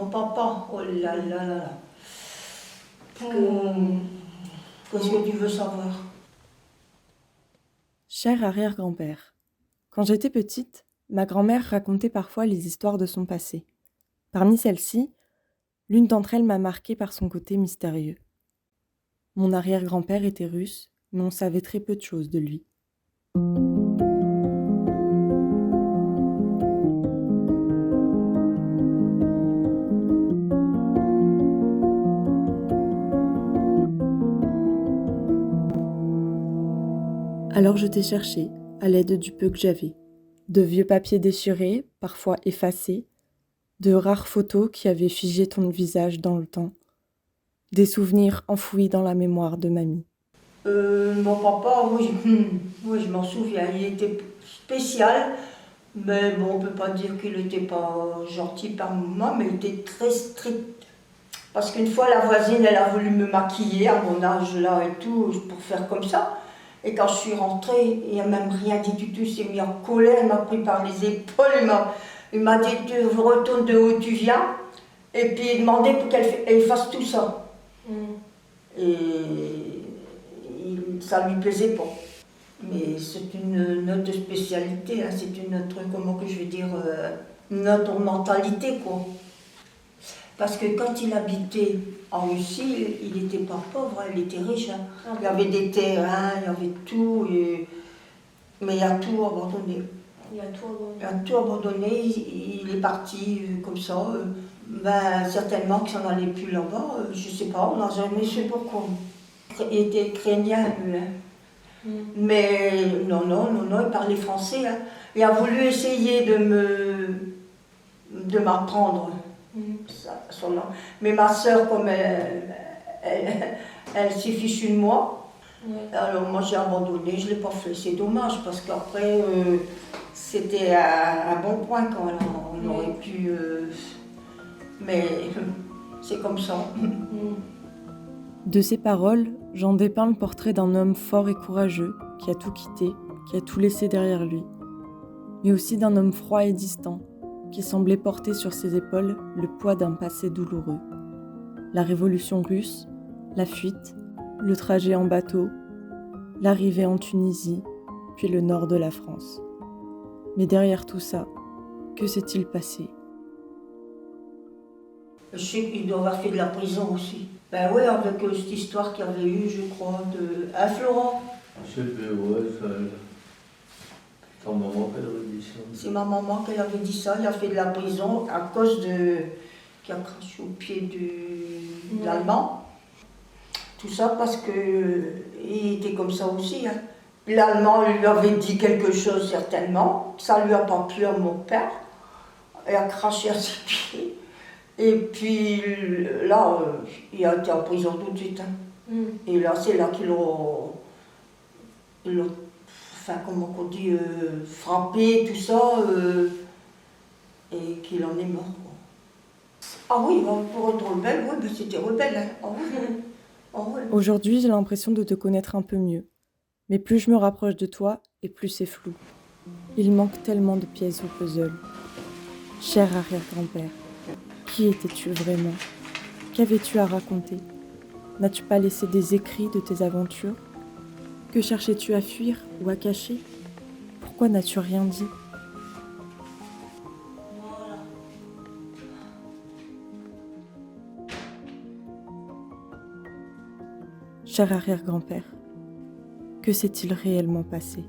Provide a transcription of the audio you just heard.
Mon papa, oh là là là là. Qu'est-ce que tu veux savoir? Cher arrière-grand-père, quand j'étais petite, ma grand-mère racontait parfois les histoires de son passé. Parmi celles-ci, l'une d'entre elles m'a marquée par son côté mystérieux. Mon arrière-grand-père était russe, mais on savait très peu de choses de lui. Alors je t'ai cherché, à l'aide du peu que j'avais. De vieux papiers déchirés, parfois effacés, de rares photos qui avaient figé ton visage dans le temps, des souvenirs enfouis dans la mémoire de mamie. Mon papa, oui, oui, je m'en souviens, il était spécial, mais bon, on ne peut pas dire qu'il n'était pas gentil par moments, mais il était très strict. Parce qu'une fois, la voisine, elle a voulu me maquiller à mon âge là et tout, pour faire comme ça. Et quand je suis rentrée, il n'a même rien dit du tout, il s'est mis en colère, il m'a pris par les épaules, il m'a dit tu retournes de où tu viens, et puis il demandait pour qu'elle fasse tout ça. Et ça lui plaisait pas. Mais c'est une autre spécialité, hein, c'est une autre, comment que je vais dire, une autre mentalité quoi. Parce que quand il habitait en Russie, il n'était pas pauvre, il était riche. Hein. Il y avait des terrains, il y avait tout, mais il a tout abandonné. Il a tout abandonné. Il a tout abandonné, il est parti comme ça. Ben, certainement que ça n'allait plus là-bas, je ne sais pas, on n'a jamais su pourquoi. Il était ukrainien, lui. Hein. Mais non, il parlait français. Hein. Il a voulu essayer de m'apprendre. Son nom. Mais ma soeur, comme elle s'est fichue de moi, alors moi j'ai abandonné, je ne l'ai pas fait. C'est dommage parce qu'après, c'était un bon point quand même. On aurait pu. Mais c'est comme ça. De ces paroles, j'en dépeins le portrait d'un homme fort et courageux qui a tout quitté, qui a tout laissé derrière lui, mais aussi d'un homme froid et distant qui semblait porter sur ses épaules le poids d'un passé douloureux. La révolution russe, la fuite, le trajet en bateau, l'arrivée en Tunisie, puis le nord de la France. Mais derrière tout ça, que s'est-il passé ? Je sais qu'il doit avoir fait de la prison aussi. Ben oui, avec cette histoire qu'il y avait eu, je crois, de... À Florent. Je sais plus, ouais, ça... C'est ta maman qui avait dit ça. C'est ma maman qui avait dit ça. Il a fait de la prison à cause de... qui a craché au pied de l'Allemand. Tout ça parce qu'il était comme ça aussi. Hein. L'Allemand lui avait dit quelque chose certainement. Ça lui a pas plu à mon père. Il a craché à ses pieds. Et puis là, il a été en prison tout de suite. Hein. Et là, c'est là qu'ils l'ont... Enfin, comment on dit, frappé, tout ça, et qu'il en est mort. Ah oui, pour être rebelle, oui, ben c'était rebelle. Hein. Ah oui. Ah oui. Aujourd'hui, j'ai l'impression de te connaître un peu mieux. Mais plus je me rapproche de toi, et plus c'est flou. Il manque tellement de pièces au puzzle. Cher arrière-grand-père, qui étais-tu vraiment ? Qu'avais-tu à raconter ? N'as-tu pas laissé des écrits de tes aventures ? Que cherchais-tu à fuir ou à cacher ? Pourquoi n'as-tu rien dit ? Voilà. Cher arrière-grand-père, que s'est-il réellement passé ?